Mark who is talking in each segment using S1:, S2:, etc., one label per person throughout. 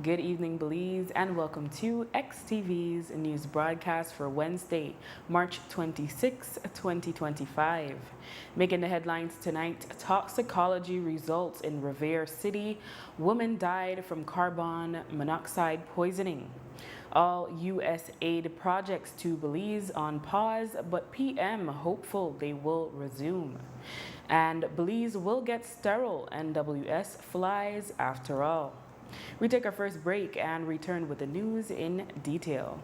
S1: Good evening, Belize, and welcome to XTV's news broadcast for Wednesday, March 26, 2025. Making the headlines tonight, toxicology results in Revere City. Woman died from carbon monoxide poisoning. All U.S. aid projects to Belize on pause, but PM hopeful they will resume. And Belize will get sterile NWS flies after all. We take our first break and return with the news in detail.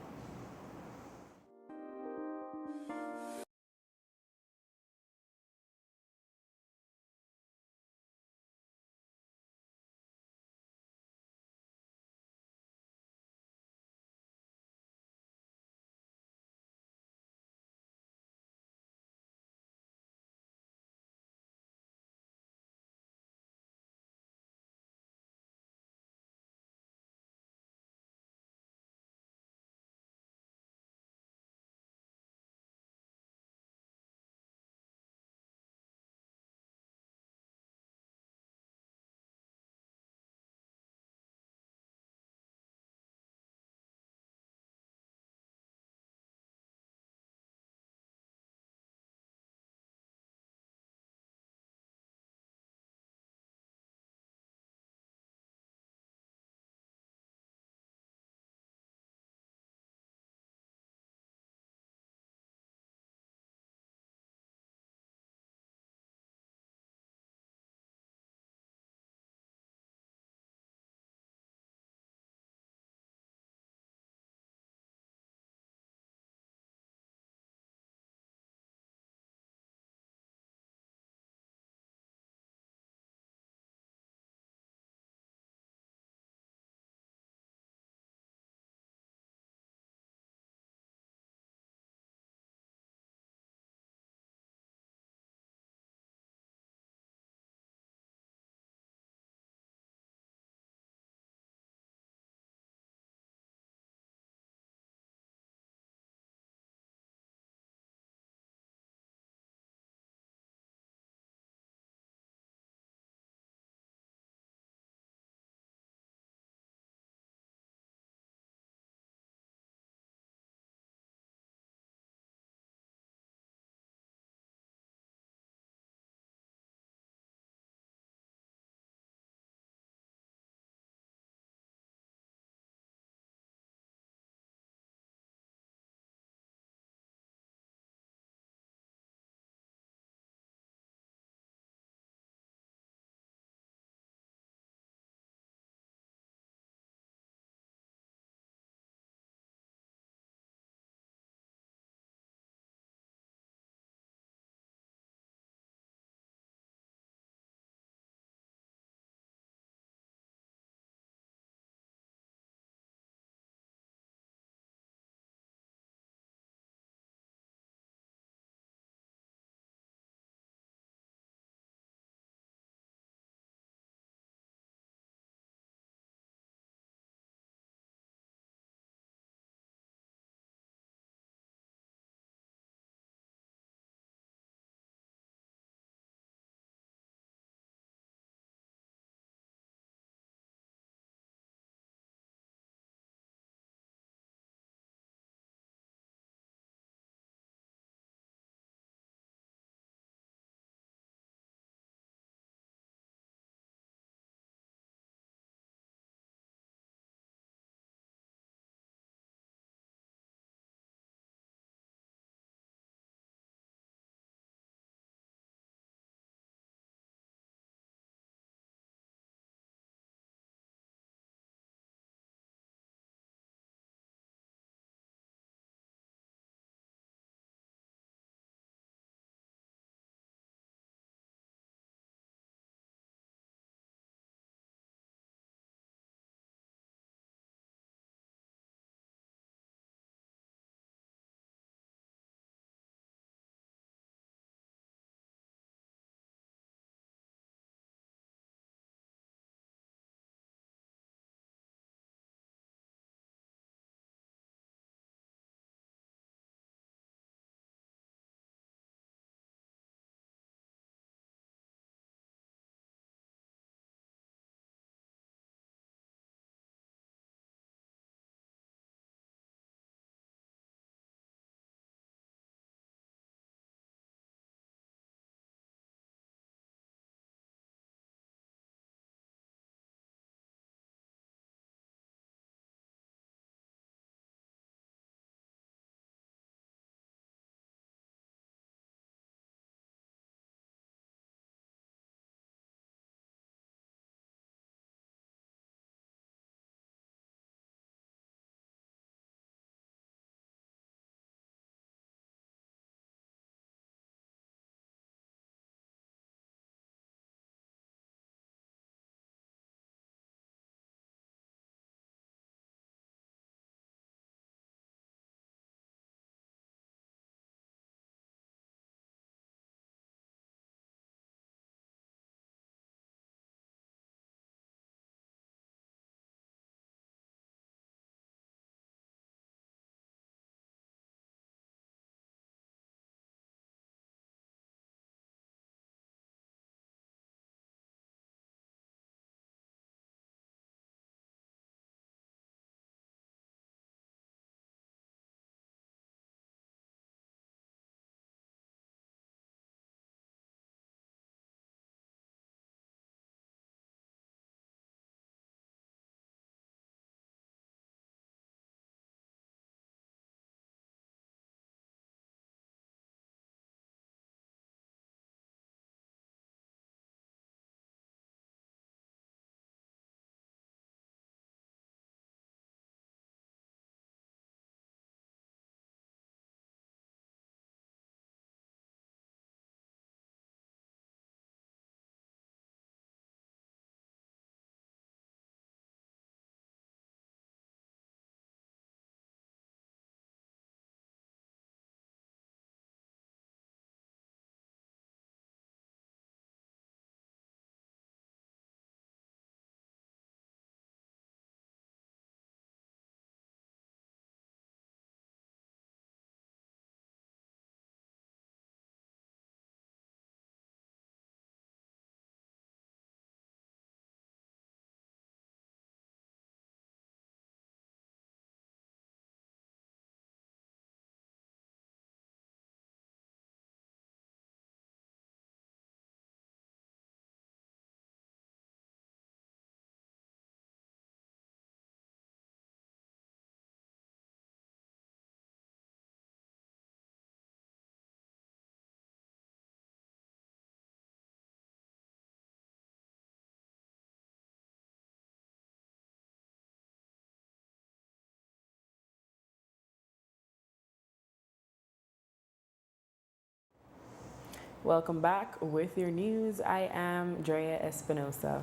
S1: Welcome back with your news. I am Drea Espinosa.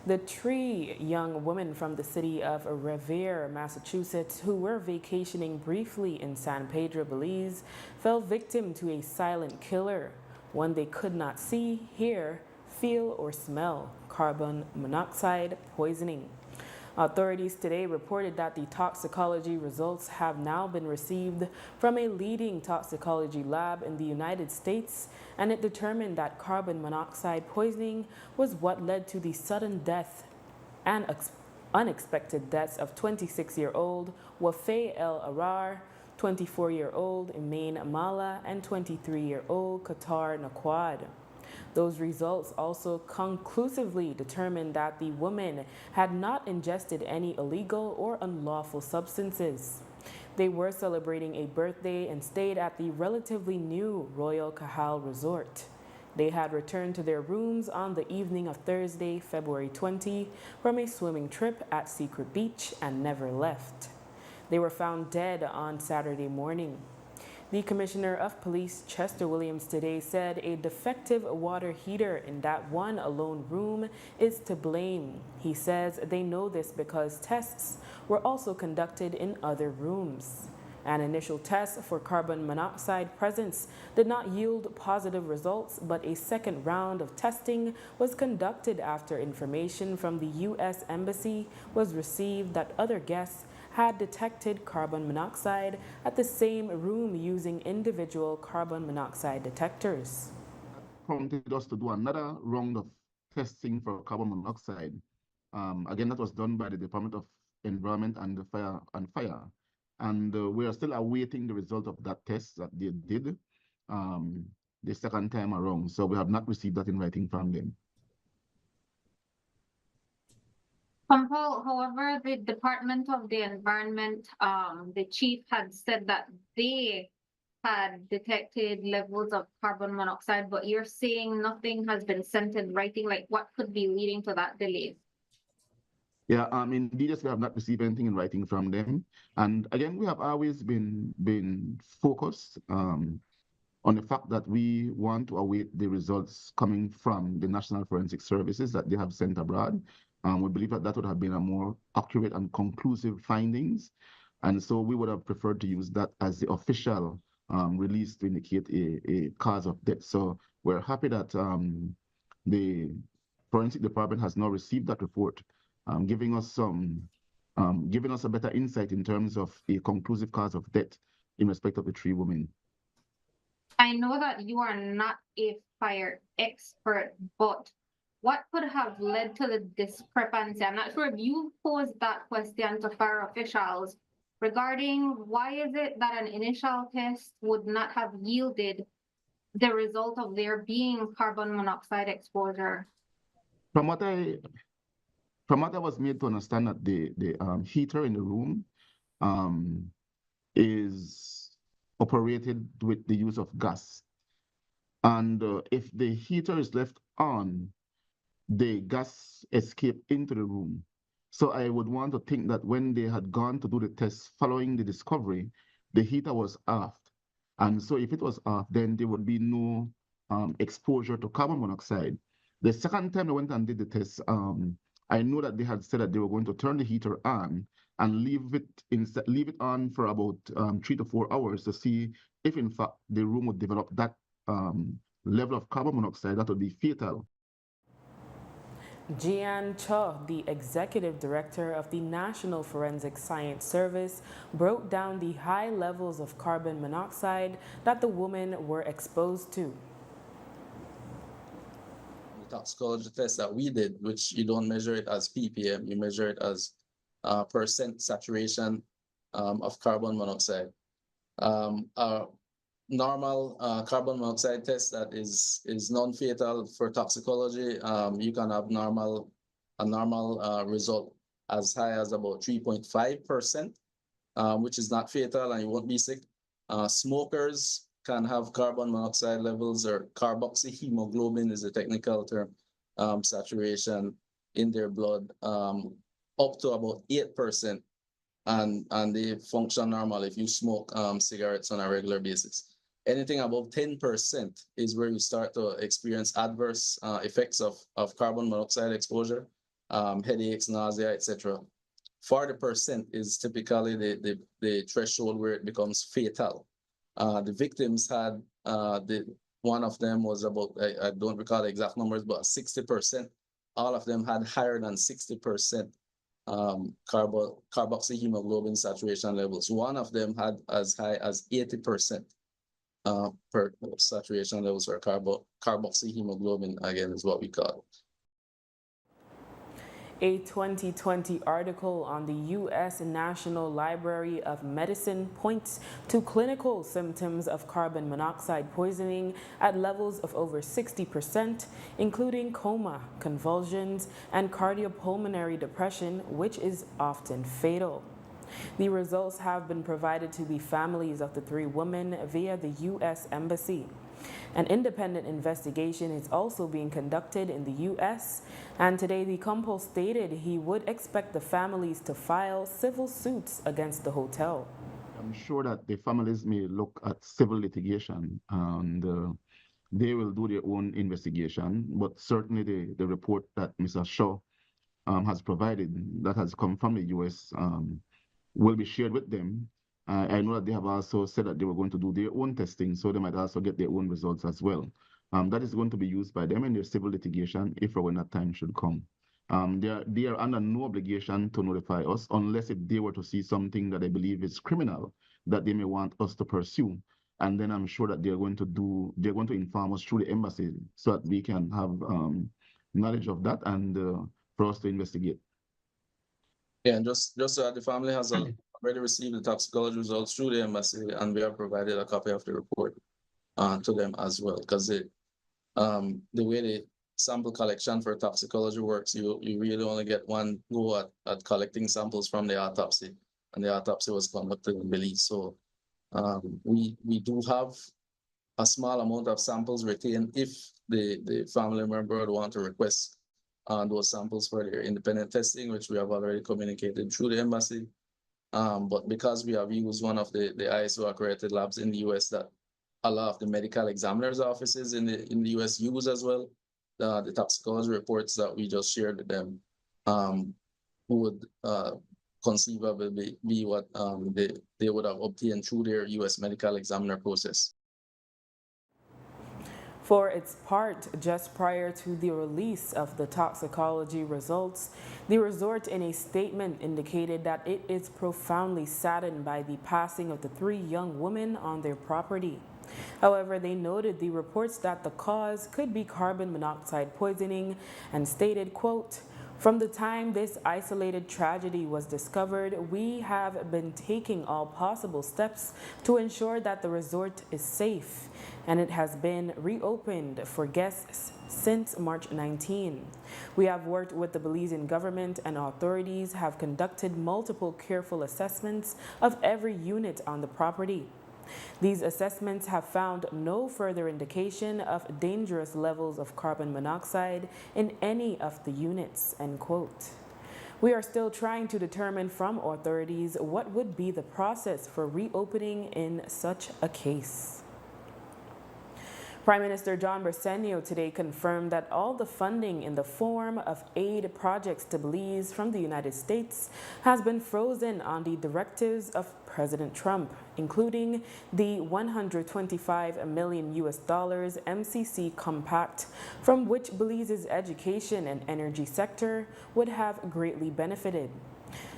S1: The three young women from the city of Revere, Massachusetts, who were vacationing briefly in San Pedro, Belize, fell victim to a silent killer, one they could not see, hear, feel, or smell: carbon monoxide poisoning. Authorities today reported that the toxicology results have now been received from a leading toxicology lab in the United States, and it determined that carbon monoxide poisoning was what led to the sudden death and unexpected deaths of 26-year-old Wafay El Arar, 24-year-old Imain Amala, and 23-year-old Qatar Naquad. Those results also conclusively determined that the women had not ingested any illegal or unlawful substances. They were celebrating a birthday and stayed at the relatively new Royal Cahal Resort. They had returned to their rooms on the evening of Thursday, February 20, from a swimming trip at Secret Beach and never left. They were found dead on Saturday morning. The Commissioner of Police, Chester Williams, today said a defective water heater in that one alone room is to blame. He says they know this because tests were also conducted in other rooms. An initial test for carbon monoxide presence did not yield positive results, but a second round of testing was conducted after information from the U.S. Embassy was received that other guests had detected carbon monoxide at the same room using individual carbon monoxide detectors.
S2: Prompted us to do another round of testing for carbon monoxide. Again, that was done by the Department of Environment and Fire. And we are still awaiting the result of that test that they did um, the second time around. So we have not received that in writing from them.
S3: However, the Department of the Environment, the chief had said that they had detected levels of carbon monoxide, but you're saying nothing has been sent in writing. Like, what could be leading to that delay?
S2: Yeah, indeed, yes, we have not received anything in writing from them. And again, we have always been focused on the fact that we want to await the results coming from the National Forensic Services that they have sent abroad. We believe that that would have been a more accurate and conclusive findings. And so we would have preferred to use that as the official release to indicate a cause of death. So we're happy that the Forensic Department has now received that report, giving us a better insight in terms of a conclusive cause of death in respect of the three women.
S3: I know that you are not a fire expert, but what could have led to the discrepancy? I'm not sure if you posed that question to fire officials regarding why is it that an initial test would not have yielded the result of there being carbon monoxide exposure.
S2: From what I was made to understand, that the heater in the room um, is operated with the use of gas, and if the heater is left on, the gas escape into the room. So I would want to think that when they had gone to do the test following the discovery, the heater was off. And so if it was off, then there would be no exposure to carbon monoxide. The second time they went and did the test, I know that they had said that they were going to turn the heater on and leave it on for about 3 to 4 hours to see if in fact the room would develop that level of carbon monoxide that would be fatal.
S1: Jian Cho, the executive director of the National Forensic Science Service, broke down the high levels of carbon monoxide that the women were exposed to.
S4: The toxicology test that we did, which you don't measure it as ppm, you measure it as percent saturation of carbon monoxide. Normal carbon monoxide test that is non-fatal for toxicology, you can have a normal result as high as about 3.5%, which is not fatal and you won't be sick. Smokers can have carbon monoxide levels, or carboxyhemoglobin is the technical term, saturation in their blood up to about 8%, and they function normal if you smoke cigarettes on a regular basis. Anything above 10% is where you start to experience adverse effects of carbon monoxide exposure, headaches, nausea, etc. 40% is typically the threshold where it becomes fatal. The victims had, one of them was about, I don't recall the exact numbers, but 60%. All of them had higher than 60% carboxyhemoglobin saturation levels. One of them had as high as 80% per saturation levels for carboxyhemoglobin, again, is what we call it.
S1: A 2020 article on the U.S. National Library of Medicine points to clinical symptoms of carbon monoxide poisoning at levels of over 60%, including coma, convulsions, and cardiopulmonary depression, which is often fatal. The results have been provided to the families of the 3 women via the U.S. Embassy. An independent investigation is also being conducted in the U.S., and today the Compol stated he would expect the families to file civil suits against the hotel.
S2: I'm sure that the families may look at civil litigation and they will do their own investigation, but certainly the report that Mr. Shaw has provided that has come from the U.S. Will be shared with them. I know that they have also said that they were going to do their own testing, so they might also get their own results as well. That is going to be used by them in their civil litigation if or when that time should come. They are under no obligation to notify us unless if they were to see something that they believe is criminal that they may want us to pursue. And then I'm sure that they're going to inform us through the embassy so that we can have knowledge of that and for us to investigate.
S4: Yeah, and just so that the family has already received the toxicology results through the embassy, and we have provided a copy of the report to them as well. Because the way the sample collection for toxicology works, you really only get one go at collecting samples from the autopsy, and the autopsy was conducted in Belize. So we do have a small amount of samples retained if the family member would want to request those samples for their independent testing, which we have already communicated through the embassy. But because we have used one of the ISO accredited labs in the US that a lot of the medical examiners' offices in the US use as well, the toxicology reports that we just shared with them would conceivably be what they would have obtained through their US medical examiner process.
S1: For its part, just prior to the release of the toxicology results, the resort in a statement indicated that it is profoundly saddened by the passing of the 3 young women on their property. However, they noted the reports that the cause could be carbon monoxide poisoning and stated, quote, "From the time this isolated tragedy was discovered, we have been taking all possible steps to ensure that the resort is safe, and it has been reopened for guests since March 19. We have worked with the Belizean government, and authorities have conducted multiple careful assessments of every unit on the property. These assessments have found no further indication of dangerous levels of carbon monoxide in any of the units," end quote. We are still trying to determine from authorities what would be the process for reopening in such a case. Prime Minister John Bersenio today confirmed that all the funding in the form of aid projects to Belize from the United States has been frozen on the directives of President Trump, including the $125 million MCC compact, from which Belize's education and energy sector would have greatly benefited.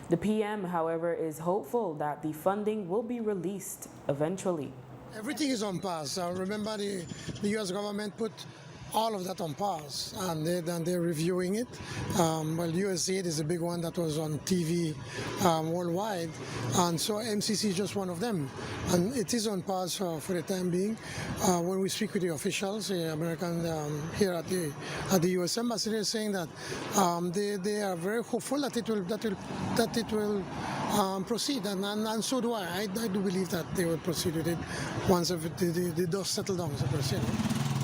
S1: The PM, however, is hopeful that the funding will be released eventually.
S5: Everything is on pause. Remember, the U.S. government put all of that on pause, and they're reviewing it. Well, USAID is a big one that was on TV worldwide, and so MCC is just one of them. And it is on pause for the time being. When we speak with the officials, the American here at the U.S. Embassy, they're saying that they are very hopeful that it will proceed, and so do I. I do believe that they will proceed with it once the dust settles down, so to say.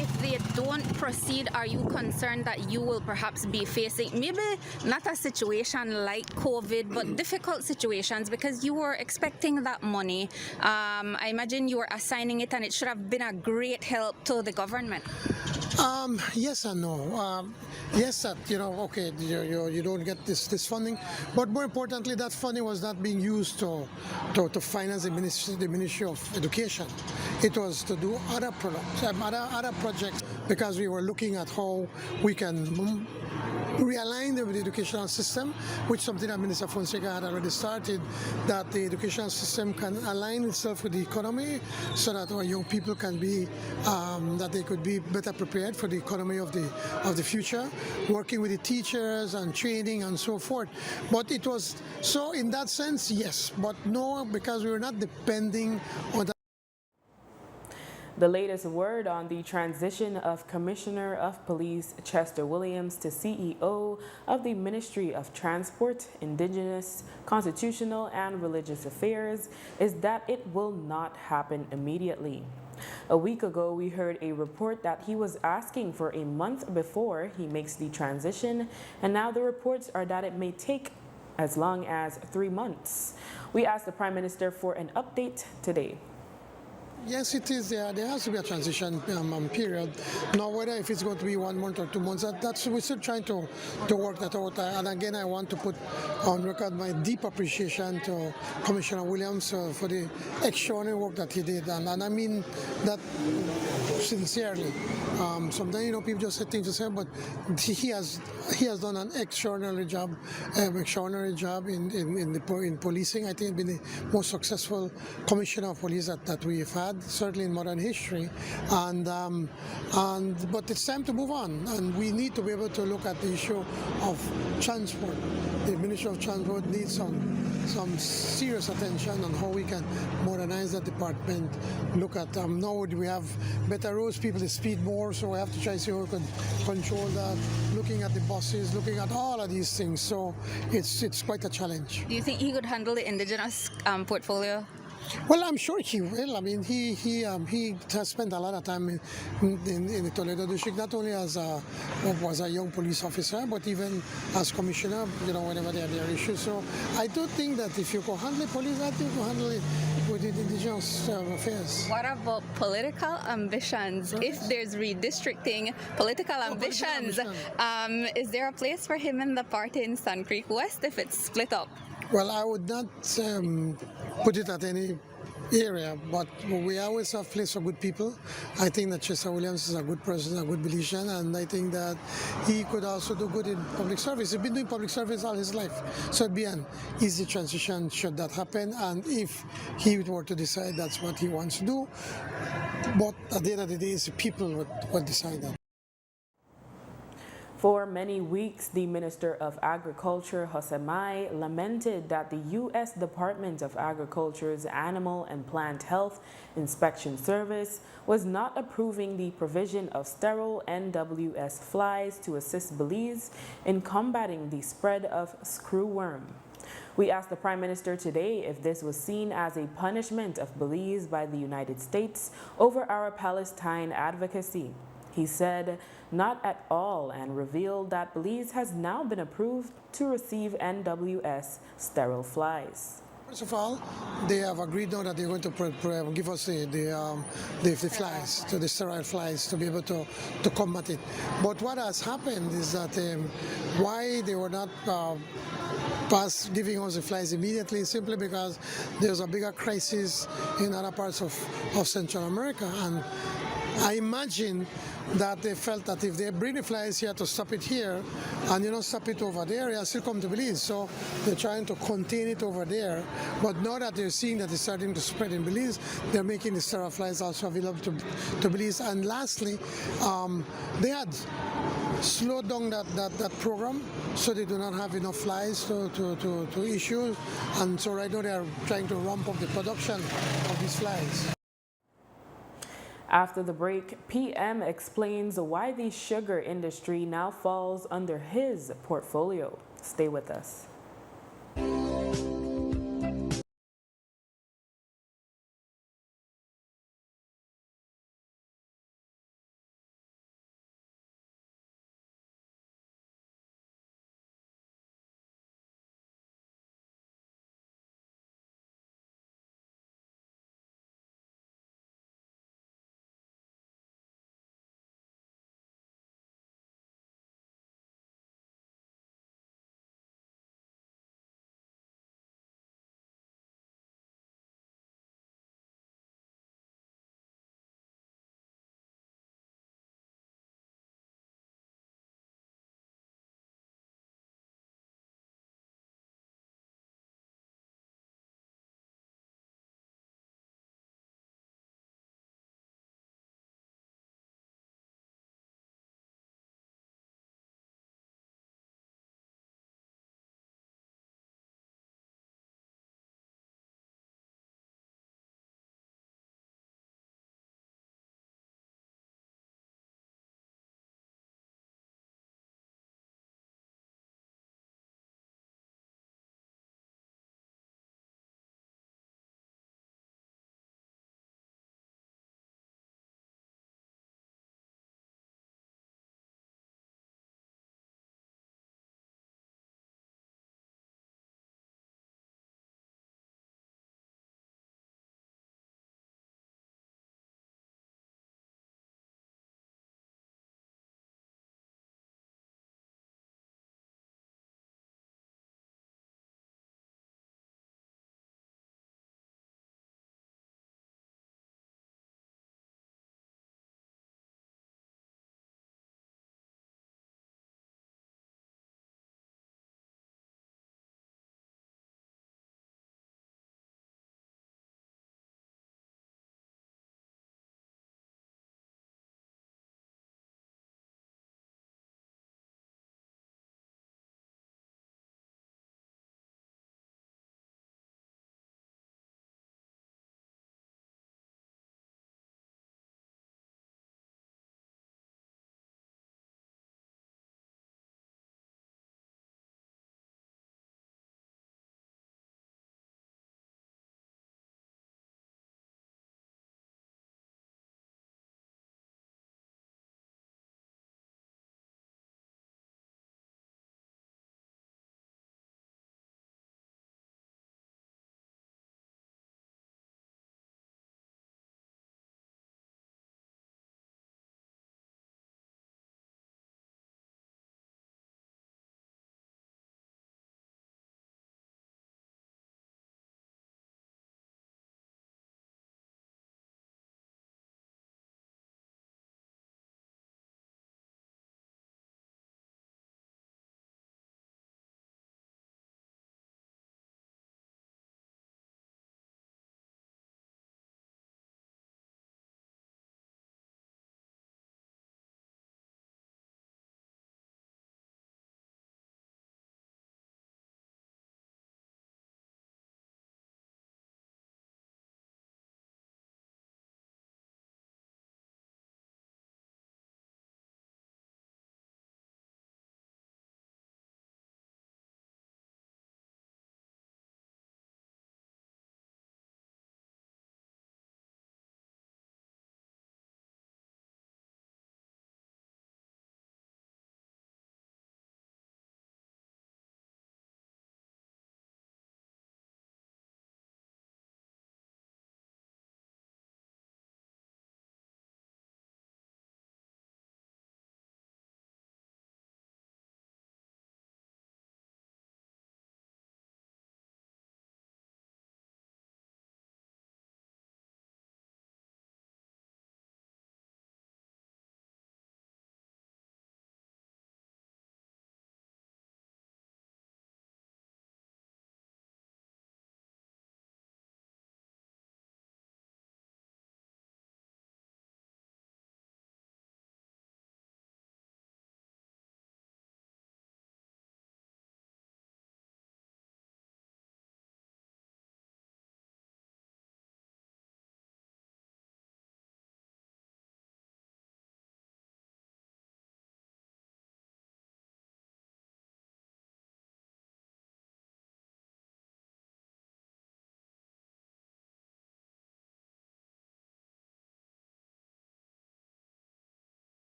S6: if they don't proceed, are you concerned that you will perhaps be facing maybe not a situation like COVID, but difficult situations because you were expecting that money? I imagine you were assigning it and it should have been a great help to the government.
S5: Yes and no. Yes, that okay, you don't get this funding, but more importantly, that funding was not being used to finance the Ministry of Education. It was to do other products, other projects, because we were looking at how we can realign the educational system, which something that Minister Fonseca had already started, that the educational system can align itself with the economy so that our young people can be, that they could be better prepared for the economy of the future, working with the teachers and training and so forth. But it was, so in that sense, yes, but no, because we were not depending on that.
S1: The latest word on the transition of Commissioner of Police Chester Williams to CEO of the Ministry of Transport, Indigenous, Constitutional, and Religious Affairs is that it will not happen immediately. A week ago, we heard a report that he was asking for a month before he makes the transition, and now the reports are that it may take as long as 3 months. We asked the Prime Minister for an update today.
S5: Yes, it is. There has to be a transition period. Now, whether if it's going to be 1 month or 2 months, that's we're still trying to work that out. And again, I want to put on record my deep appreciation to Commissioner Williams for the extraordinary work that he did, and I mean that sincerely. Sometimes people just say things to say, but he has done an extraordinary job in policing. I think he's been the most successful commissioner of police that we've had, certainly in modern history, but it's time to move on, and we need to be able to look at the issue of transport. The Ministry of Transport needs some serious attention on how we can modernize that department. Look at now we have better roads, people speed more, so we have to try to see how we can control that. Looking at the buses, looking at all of these things, so it's quite a challenge.
S6: Do you think he could handle the indigenous portfolio?
S5: Well, I'm sure he will. I mean, he has spent a lot of time in the Toledo district, not only as a young police officer, but even as commissioner, whenever there are issues. So I do think that if you can handle police, I think you can handle it with the indigenous affairs.
S6: What about political ambitions? If there's redistricting, political ambitions, is there a place for him in the party in Sun Creek West if it's split up?
S5: Well, I would not put it at any area, but we always have place for good people. I think that Chester Williams is a good person, a good politician, and I think that he could also do good in public service. He's been doing public service all his life, so it'd be an easy transition should that happen, and if he were to decide that's what he wants to do. But at the end of the day, it's the people what decide that.
S1: For many weeks, the Minister of Agriculture, Jose Mai, lamented that the U.S. Department of Agriculture's Animal and Plant Health Inspection Service was not approving the provision of sterile NWS flies to assist Belize in combating the spread of screwworm. We asked the Prime Minister today if this was seen as a punishment of Belize by the United States over our Palestine advocacy. He said, not at all, and revealed that Belize has now been approved to receive NWS sterile flies.
S5: First of all, they have agreed now that they're going to give us the flies, the sterile flies, to be able to combat it. But what has happened is that why they were not giving us the flies immediately, simply because there's a bigger crisis in other parts of Central America, and I imagine that they felt that if they bring the flies here to stop it here and stop it over there, it'll still come to Belize. So they're trying to contain it over there. But now that they're seeing that it's starting to spread in Belize, they're making the sterile flies also available to Belize. And lastly, they had slowed down that program, so they do not have enough flies to issue. And so right now they are trying to ramp up the production of these flies.
S1: After the break, PM explains why the sugar industry now falls under his portfolio. Stay with us.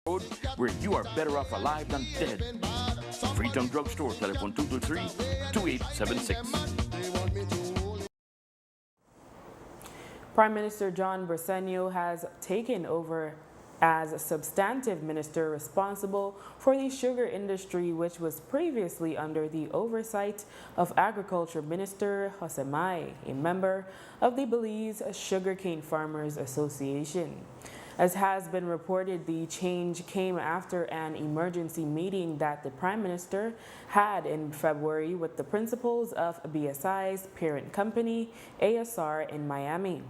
S7: Road, where you are better off alive than dead. Freetown Drugstore, telephone 223-2876.
S1: Prime Minister John Briceño has taken over as substantive minister responsible for the sugar industry, which was previously under the oversight of Agriculture Minister Jose Mai, a member of the Belize Sugarcane Farmers Association. As has been reported, the change came after an emergency meeting that the Prime Minister had in February with the principals of BSI's parent company, ASR, in Miami.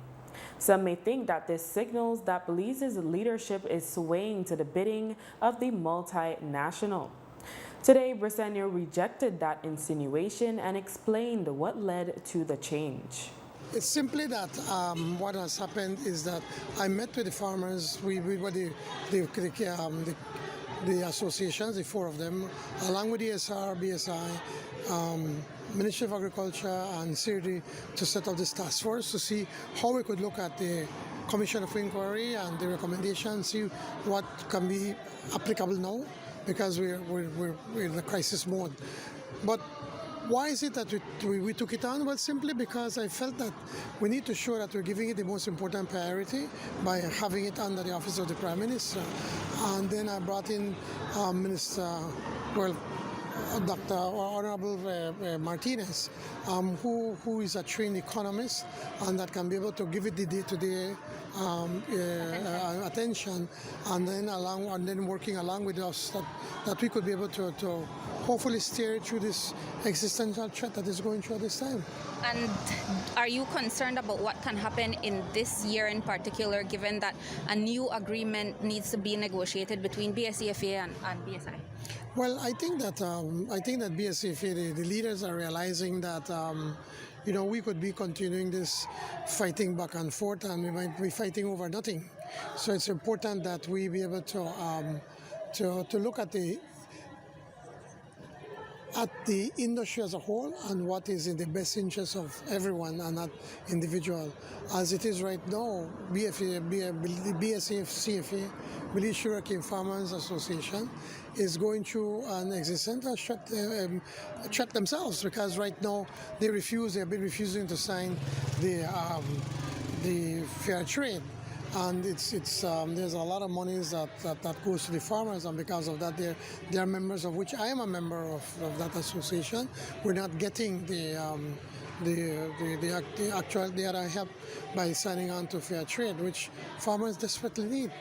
S1: Some may think that this signals that Belize's leadership is swaying to the bidding of the multinational. Today, Briceño rejected that insinuation and explained what led to the change.
S5: It's simply that what has happened is that I met with the farmers, we were the associations, the four of them, along with the ASR, BSI, Ministry of Agriculture and CIRDI, to set up this task force to see how we could look at the Commission of Inquiry and the recommendations, see what can be applicable now, because we're in a crisis mode. But why is it that we took it on? Well, simply because I felt that we need to show that we're giving it the most important priority by having it under the office of the Prime Minister. And then I brought in Dr. Honorable Martinez, who is a trained economist and that can be able to give it the day-to-day attention, and then working along with us that we could be able to hopefully steer it through this existential threat that is going through at this time.
S6: And are you concerned about what can happen in this year in particular, given that a new agreement needs to be negotiated between BSCFA and BSI?
S5: Well, I think that BSCFA, the leaders are realizing that we could be continuing this fighting back and forth, and we might be fighting over nothing. So it's important that we be able to look at the industry as a whole and what is in the best interest of everyone and not individual. As it is right now, BSCFA, Belize Sugarcane Farmers Association, is going through an existential threat themselves, because right now they have been refusing to sign the fair trade. And there's a lot of monies that goes to the farmers, and because of that, they are members of which I am a member of that association. We're not getting the other help by signing on to fair trade, which farmers desperately need.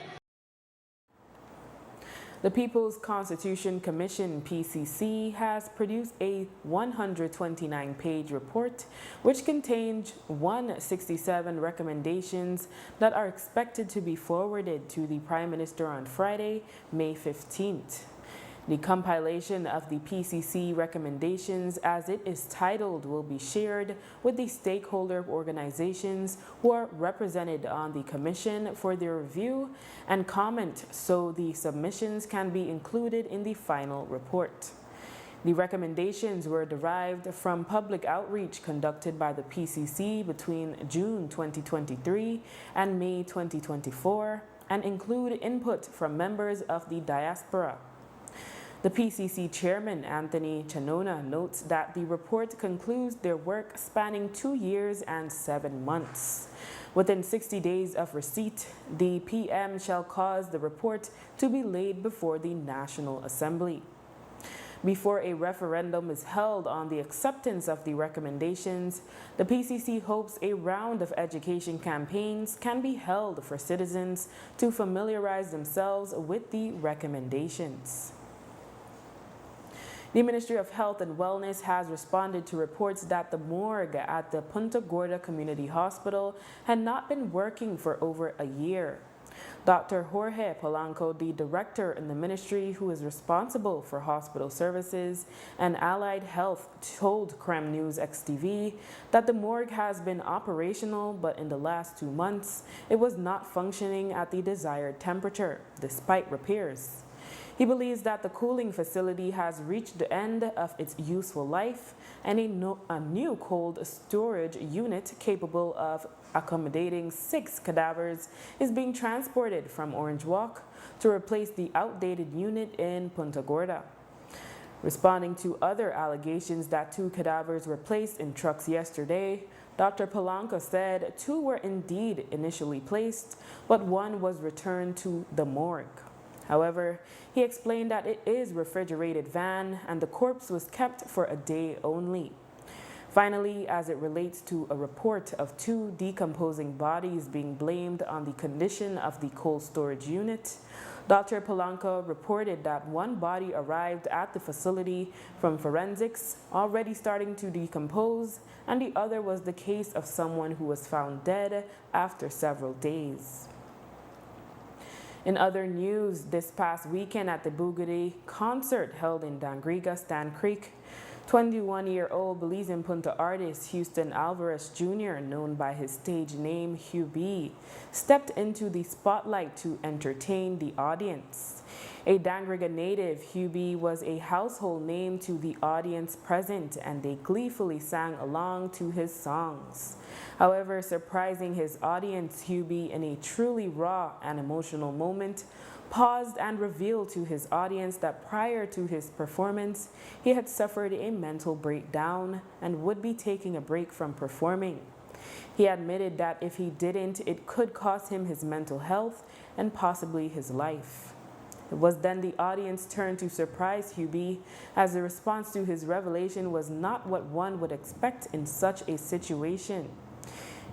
S1: The People's Constitution Commission, PCC, has produced a 129-page report which contains 167 recommendations that are expected to be forwarded to the Prime Minister on Friday, May 15th. The compilation of the PCC recommendations, as it is titled, will be shared with the stakeholder organizations who are represented on the Commission for their review and comment, so the submissions can be included in the final report. The recommendations were derived from public outreach conducted by the PCC between June 2023 and May 2024 and include input from members of the diaspora. The PCC chairman, Anthony Chanona, notes that the report concludes their work spanning 2 years and 7 months. Within 60 days of receipt, the PM shall cause the report to be laid before the National Assembly. Before a referendum is held on the acceptance of the recommendations, the PCC hopes a round of education campaigns can be held for citizens to familiarize themselves with the recommendations. The Ministry of Health and Wellness has responded to reports that the morgue at the Punta Gorda Community Hospital had not been working for over a year. Dr. Jorge Polanco, the director in the ministry who is responsible for hospital services and allied health, told Creme News XTV that the morgue has been operational, but in the last 2 months, it was not functioning at the desired temperature, despite repairs. He believes that the cooling facility has reached the end of its useful life and a new cold storage unit capable of accommodating 6 cadavers is being transported from Orange Walk to replace the outdated unit in Punta Gorda. Responding to other allegations that 2 cadavers were placed in trucks yesterday, Dr. Polanco said 2 were indeed initially placed, but 1 was returned to the morgue. However, he explained that it is a refrigerated van and the corpse was kept for a day only. Finally, as it relates to a report of 2 decomposing bodies being blamed on the condition of the cold storage unit, Dr. Polanco reported that 1 body arrived at the facility from forensics, already starting to decompose, and the other was the case of someone who was found dead after several days. In other news, this past weekend at the Bugatti concert held in Dangriga, Stan Creek, 21-year-old Belizean Punta artist Houston Alvarez Jr., known by his stage name Hugh B, stepped into the spotlight to entertain the audience. A Dangriga native, Hugh B was a household name to the audience present, and they gleefully sang along to his songs. However, surprising his audience, Hugh B, in a truly raw and emotional moment, paused and revealed to his audience that prior to his performance, he had suffered a mental breakdown and would be taking a break from performing. He admitted that if he didn't, it could cost him his mental health and possibly his life. It was then the audience turned to surprise Hugh B, as the response to his revelation was not what one would expect in such a situation.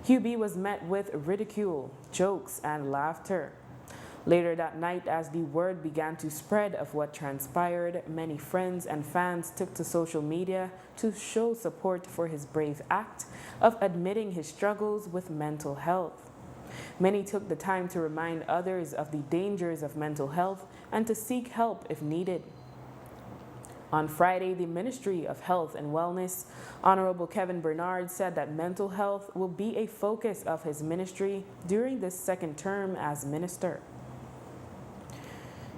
S1: Hugh B was met with ridicule, jokes, and laughter. Later that night, as the word began to spread of what transpired, many friends and fans took to social media to show support for his brave act of admitting his struggles with mental health. Many took the time to remind others of the dangers of mental health and to seek help if needed. On Friday, the Ministry of Health and Wellness, Honorable Kevin Bernard, said that mental health will be a focus of his ministry during this second term as minister.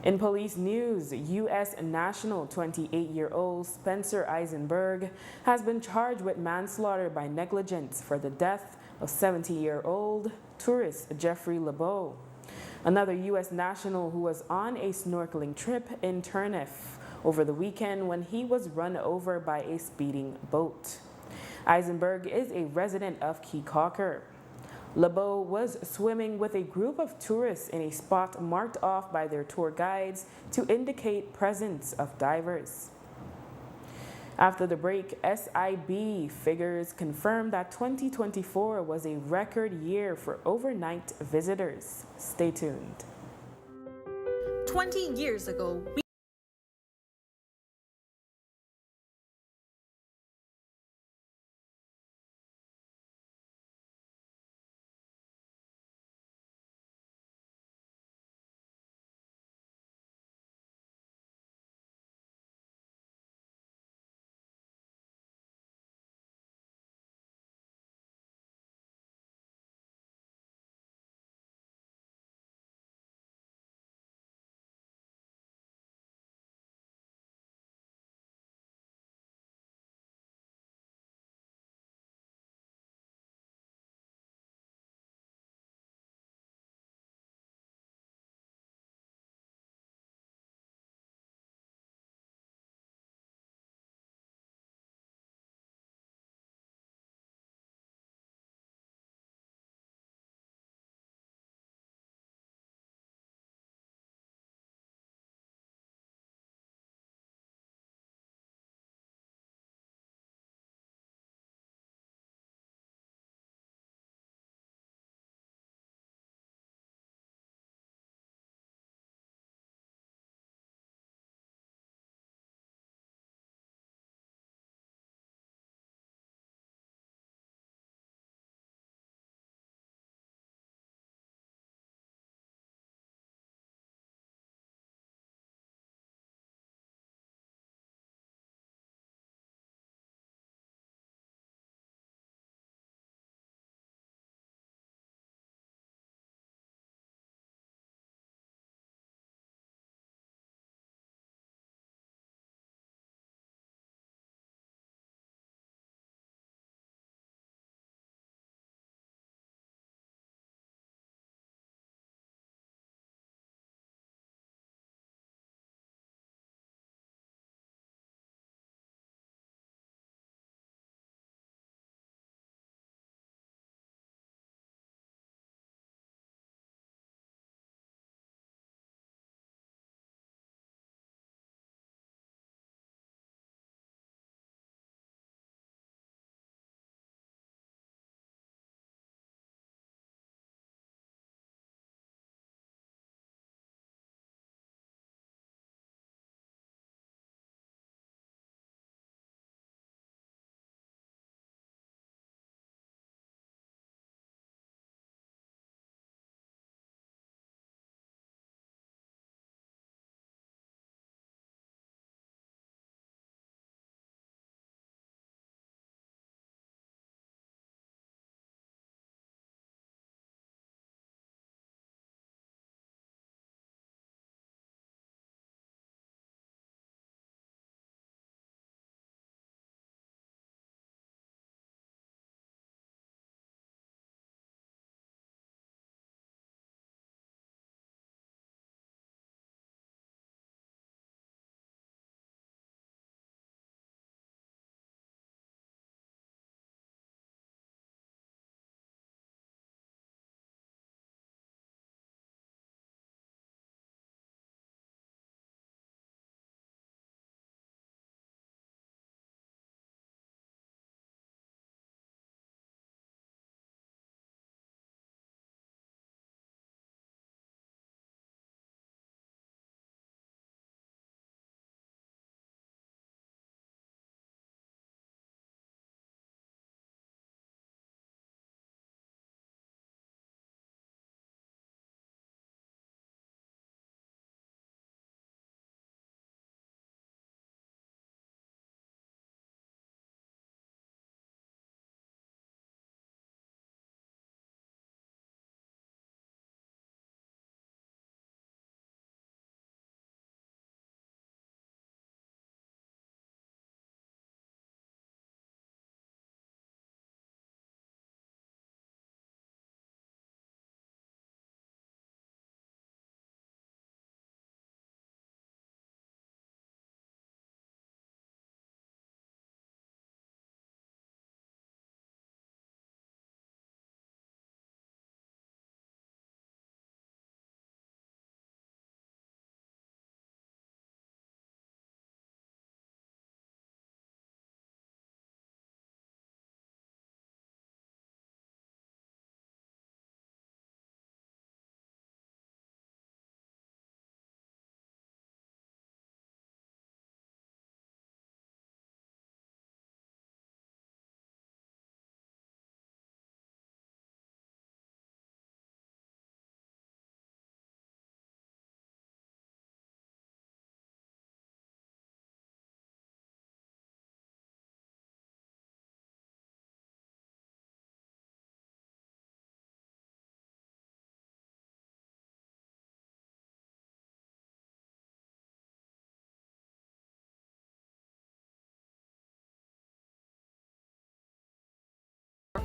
S1: In police news, U.S. national 28-year-old Spencer Eisenberg has been charged with manslaughter by negligence for the death of 70-year-old tourist Jeffrey LeBeau, another U.S. national who was on a snorkeling trip in Turniff over the weekend when he was run over by a speeding boat. Eisenberg is a resident of Key Cocker. LeBeau was swimming with a group of tourists in a spot marked off by their tour guides to indicate presence of divers. After the break, SIB figures confirmed that 2024 was a record year for overnight visitors. Stay tuned.
S8: 20 years ago,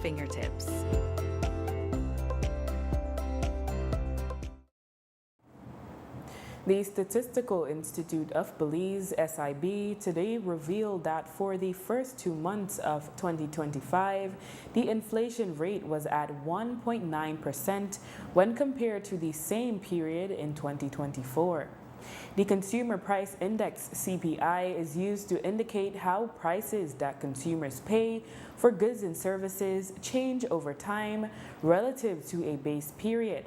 S8: fingertips.
S1: The Statistical Institute of Belize, SIB, today revealed that for the first 2 months of 2025, the inflation rate was at 1.9% when compared to the same period in 2024. The Consumer Price Index, CPI, is used to indicate how prices that consumers pay for goods and services change over time relative to a base period.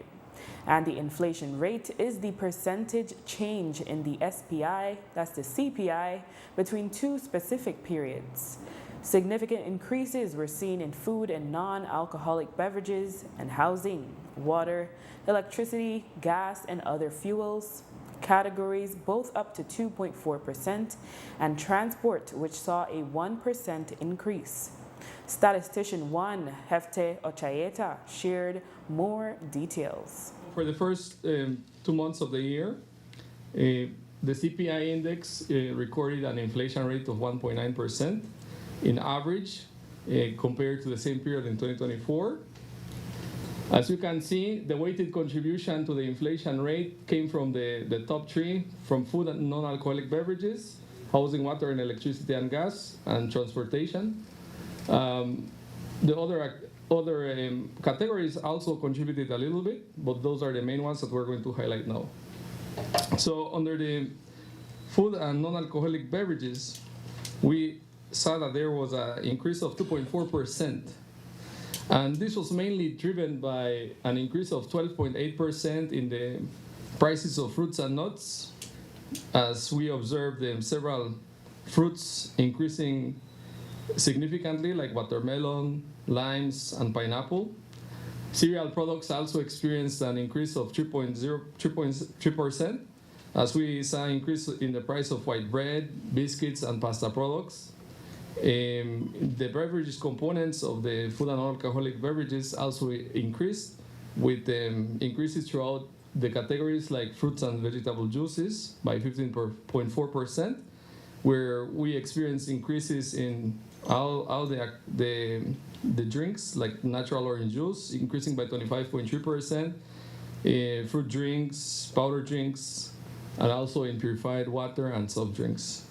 S1: And the inflation rate is the percentage change in the SPI, that's the CPI, between two specific periods. Significant increases were seen in food and non-alcoholic beverages and housing, water, electricity, gas, and other fuels categories, both up to 2.4%, and transport, which saw a 1% increase. Statistician 1, Hefte Ochayeta, shared more details.
S9: For the first 2 months of the year, the CPI index recorded an inflation rate of 1.9% in average compared to the same period in 2024. As you can see, the weighted contribution to the inflation rate came from the top three, from food and non-alcoholic beverages, housing, water and electricity and gas, and transportation. The other categories also contributed a little bit, but those are the main ones that we're going to highlight now. So under the food and non-alcoholic beverages, we saw that there was an increase of 2.4%. And this was mainly driven by an increase of 12.8% in the prices of fruits and nuts, as we observed several fruits increasing significantly, like watermelon, limes, and pineapple. Cereal products also experienced an increase of 3.3%, as we saw an increase in the price of white bread, biscuits, and pasta products. The beverages components of the food and non-alcoholic beverages also increased, with increases throughout the categories like fruits and vegetable juices by 15.4%, where we experienced increases in all the drinks, like natural orange juice, increasing by 25.3%, fruit drinks, powder drinks, and also in purified water and soft drinks.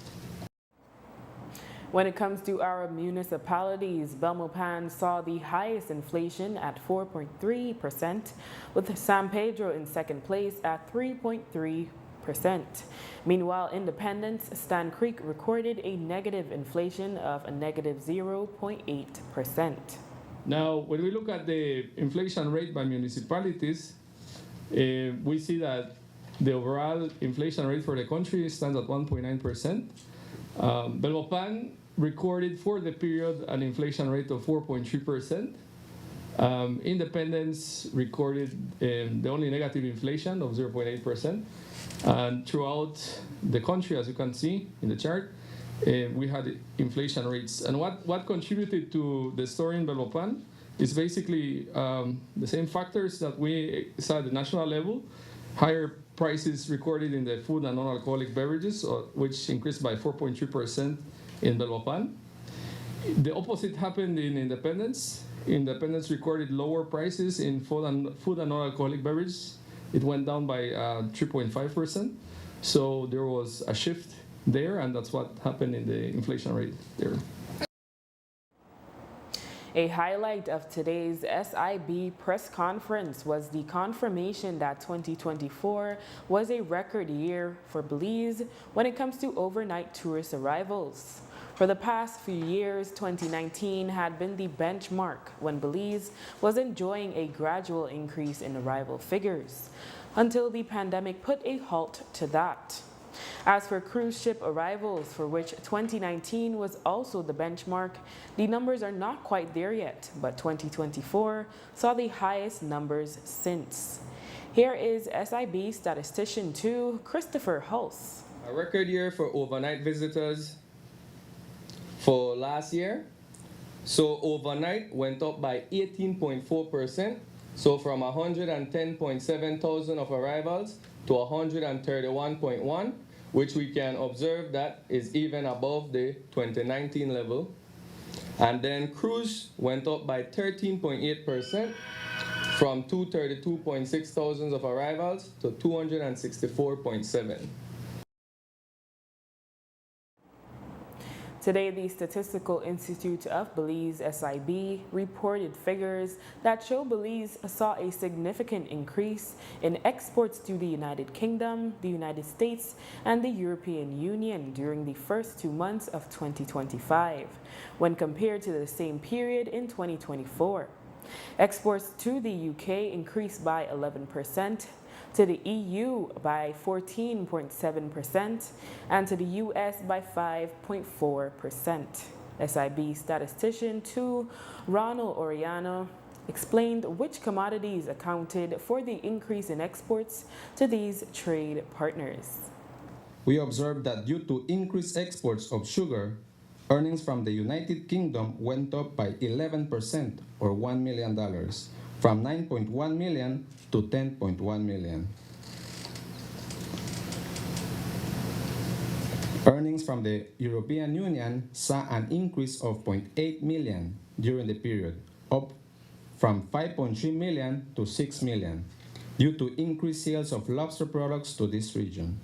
S1: When it comes to our municipalities, Belmopan saw the highest inflation at 4.3%, with San Pedro in second place at 3.3%. Meanwhile, Independence, Stan Creek recorded a negative inflation of a negative 0.8%.
S9: Now, when we look at the inflation rate by municipalities, we see that the overall inflation rate for the country stands at 1.9%. Belmopan recorded for the period an inflation rate of 4.3%. Independence recorded the only negative inflation of 0.8%. And throughout the country, as you can see in the chart, we had inflation rates. And what contributed to the story in Belmopan is basically the same factors that we saw at the national level. Higher prices recorded in the food and non-alcoholic beverages, which increased by 4.3% in Belmopan. The opposite happened in Independence. Independence recorded lower prices in food and non-alcoholic beverages. It went down by 3.5%. So there was a shift there, and that's what happened in the inflation rate there.
S1: A highlight of today's SIB press conference was the confirmation that 2024 was a record year for Belize when it comes to overnight tourist arrivals. For the past few years, 2019 had been the benchmark when Belize was enjoying a gradual increase in arrival figures, until the pandemic put a halt to that. As for cruise ship arrivals, for which 2019 was also the benchmark, the numbers are not quite there yet, but 2024 saw the highest numbers since. Here is SIB statistician 2, Christopher Hulse.
S10: A record year for overnight visitors for last year. So overnight went up by 18.4%. So from 110.7 thousand of arrivals to 131.1, which we can observe that is even above the 2019 level. And then cruise went up by 13.8% from 232.6 thousands of arrivals to 264.7.
S1: Today, the Statistical Institute of Belize, SIB, reported figures that show Belize saw a significant increase in exports to the United Kingdom, the United States, and the European Union during the first 2 months of 2025, when compared to the same period in 2024. Exports to the UK increased by 11%, to the EU by 14.7%, and to the US by 5.4%. SIB statistician 2 Ronald Oriano explained which commodities accounted for the increase in exports to these trade partners.
S8: We observed that due to increased exports of sugar, earnings from the United Kingdom went up by 11% or $1 million, from 9.1 million to 10.1 million. Earnings from the European Union saw an increase of 0.8 million during the period, up from 5.3 million to 6 million, due to increased sales of lobster products to this region.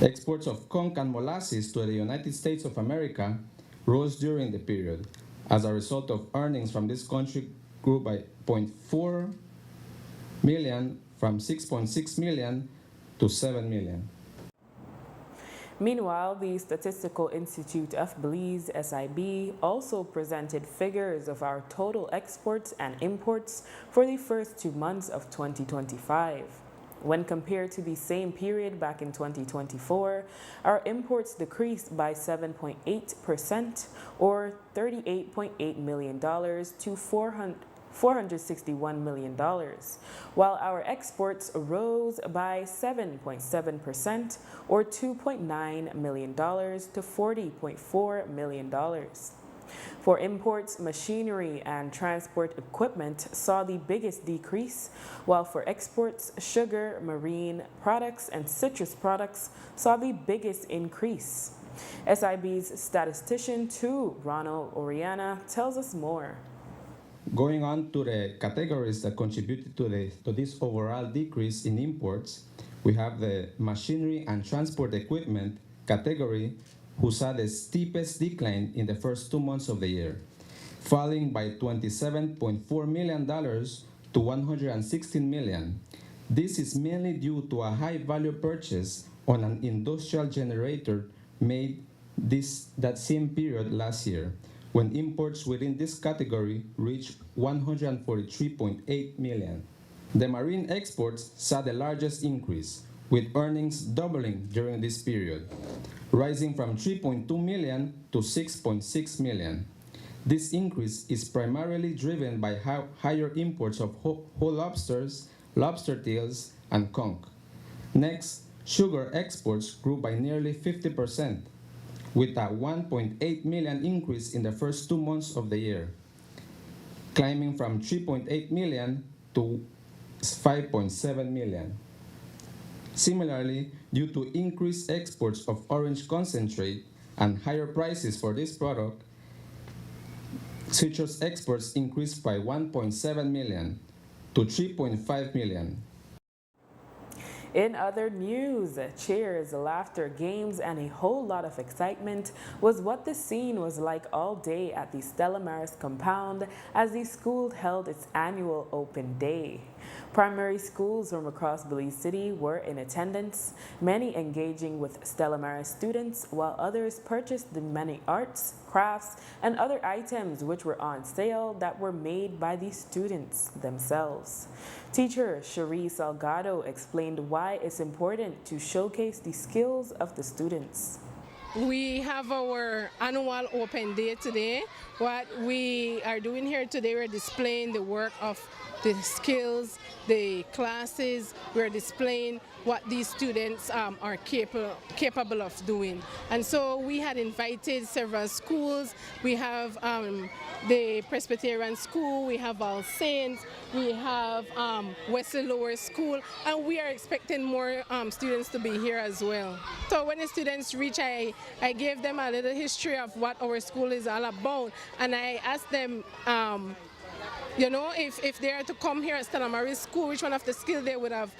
S8: Exports of conch and molasses to the United States of America rose during the period. As a result of earnings from this country grew by 0.4 million from 6.6 million to 7 million.
S1: Meanwhile, the Statistical Institute of Belize, SIB, also presented figures of our total exports and imports for the first 2 months of 2025. When compared to the same period back in 2024, our imports decreased by 7.8% or $38.8 million to $461 million, while our exports rose by 7.7% or $2.9 million to $40.4 million. For imports, machinery and transport equipment saw the biggest decrease, while for exports, sugar, marine products, and citrus products saw the biggest increase. SIB's statistician 2 Ronald Oriana tells us more.
S8: Going on to the categories that contributed to this overall decrease in imports, we have the machinery and transport equipment category, who saw the steepest decline in the first 2 months of the year, falling by $27.4 million to $116 million. This is mainly due to a high-value purchase on an industrial generator made that same period last year, when imports within this category reached $143.8 million. The marine exports saw the largest increase, with earnings doubling during this period, rising from 3.2 million to 6.6 million. This increase is primarily driven by higher imports of whole lobsters, lobster tails, and conch. Next, sugar exports grew by nearly 50%, with a 1.8 million increase in the first 2 months of the year, climbing from 3.8 million to 5.7 million. Similarly, due to increased exports of orange concentrate and higher prices for this product, citrus exports increased by 1.7 million to 3.5 million.
S1: In other news, cheers, laughter, games, and a whole lot of excitement was what the scene was like all day at the Stella Maris compound as the school held its annual open day. Primary schools from across Belize City were in attendance, many engaging with Stella Maris students, while others purchased the many arts, crafts, and other items which were on sale that were made by the students themselves. Teacher Cherie Salgado explained why it's important to showcase the skills of the students.
S11: We have our annual open day today. What we are doing here today, we're displaying the work of the skills, the classes. We're displaying what these students are capable of doing. And so we had invited several schools. We have the Presbyterian School, we have All Saints, we have Wesley Lower School, and we are expecting more students to be here as well. So when the students reach, I gave them a little history of what our school is all about, and I asked them, you know, if they are to come here at Stella Maris School, which one of the skills they would have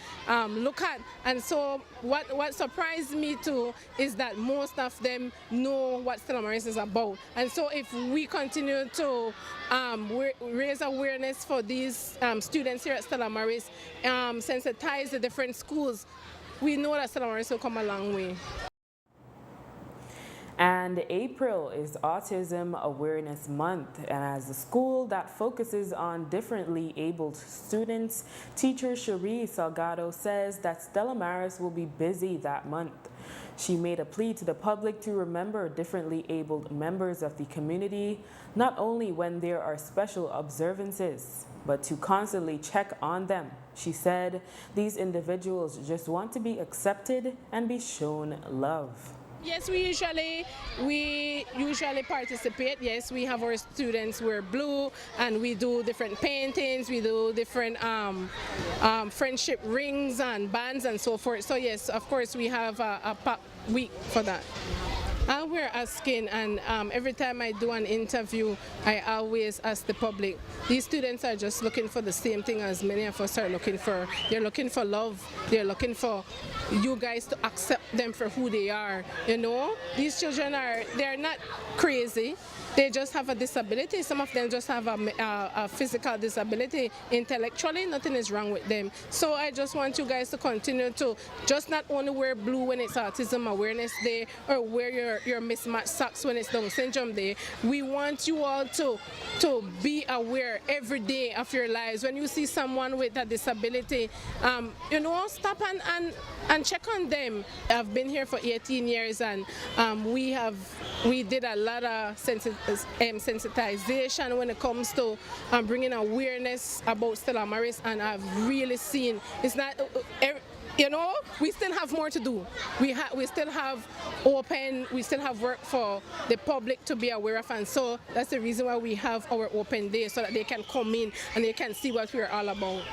S11: looked at. And so what surprised me too is that most of them know what Stella Maris is about. And so if we continue to raise awareness for these students here at Stella Maris, sensitize the different schools, we know that Stella Maris will come a long way.
S1: And April is Autism Awareness Month, and as a school that focuses on differently abled students, teacher Cherie Salgado says that Stella Maris will be busy that month. She made a plea to the public to remember differently abled members of the community, not only when there are special observances, but to constantly check on them. She said these individuals just want to be accepted and be shown love.
S11: Yes, we usually participate. Yes, we have our students wear blue, and we do different paintings, we do different friendship rings and bands and so forth. So yes, of course, we have a week for that. And we're asking, and every time I do an interview, I always ask the public, these students are just looking for the same thing as many of us are looking for. They're looking for love. They're looking for you guys to accept them for who they are. You know, these children they're not crazy. They just have a disability. Some of them just have a physical disability. Intellectually, nothing is wrong with them. So I just want you guys to continue to just not only wear blue when it's Autism Awareness Day, or wear your mismatched socks when it's Down Syndrome Day. We want you all to be aware every day of your lives. When you see someone with a disability, you know, stop and check on them. I've been here for 18 years, and we did a lot of sensitization when it comes to bringing awareness about Stella Maris, and I've really seen it's not. You know, we still have more to do. We still have work for the public to be aware of, and so that's the reason why we have our open day, so that they can come in and they can see what we're all about.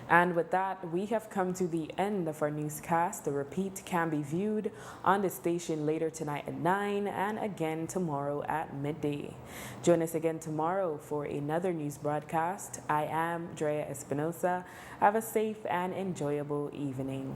S1: And with that, we have come to the end of our newscast. The repeat can be viewed on the station later tonight at 9 and again tomorrow at midday. Join us again tomorrow for another news broadcast. I am Drea Espinosa. Have a safe and enjoyable evening.